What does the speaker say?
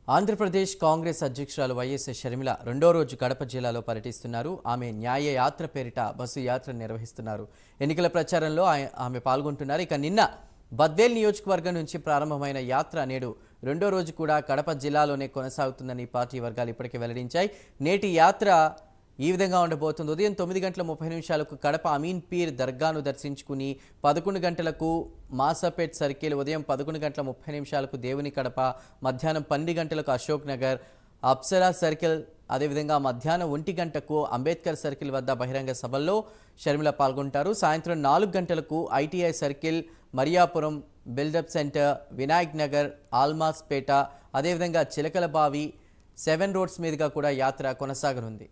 ఆంధ్రప్రదేశ్ కాంగ్రెస్ అధ్యక్షురాలు వైఎస్ షర్మిల రెండో రోజు కడప జిల్లాలో పర్యటిస్తున్నారు. ఆమె న్యాయ యాత్ర పేరిట బస్సు యాత్ర నిర్వహిస్తున్నారు. ఎన్నికల ప్రచారంలో ఆమె పాల్గొంటున్నారు. ఇక నిన్న బద్వేల్ నియోజకవర్గం నుంచి ప్రారంభమైన యాత్ర నేడు రెండో రోజు కూడా కడప జిల్లాలోనే కొనసాగుతుందని పార్టీ వర్గాలు ఇప్పటికే వెల్లడించాయి. నేటి యాత్ర ఈ విధంగా ఉండబోతుంది. ఉదయం 9:30 కడప అమీన్ పీర్ దర్గాను దర్శించుకుని 11 గంటలకు మాసాపేట్ సర్కిల్, ఉదయం 11:30 దేవుని కడప, మధ్యాహ్నం 12 గంటలకు అశోక్ నగర్, అప్సరా సర్కిల్, అదేవిధంగా మధ్యాహ్నం 1 గంటకు అంబేద్కర్ సర్కిల్ వద్ద బహిరంగ సభల్లో షర్మిల పాల్గొంటారు. సాయంత్రం 4 గంటలకు ITI circle, Mariyapuram, buildup centre, Vinayak Nagar, Almas Peta, అదేవిధంగా చిలకలబావి, 7 రోడ్స్ మీదుగా కూడా యాత్ర కొనసాగనుంది.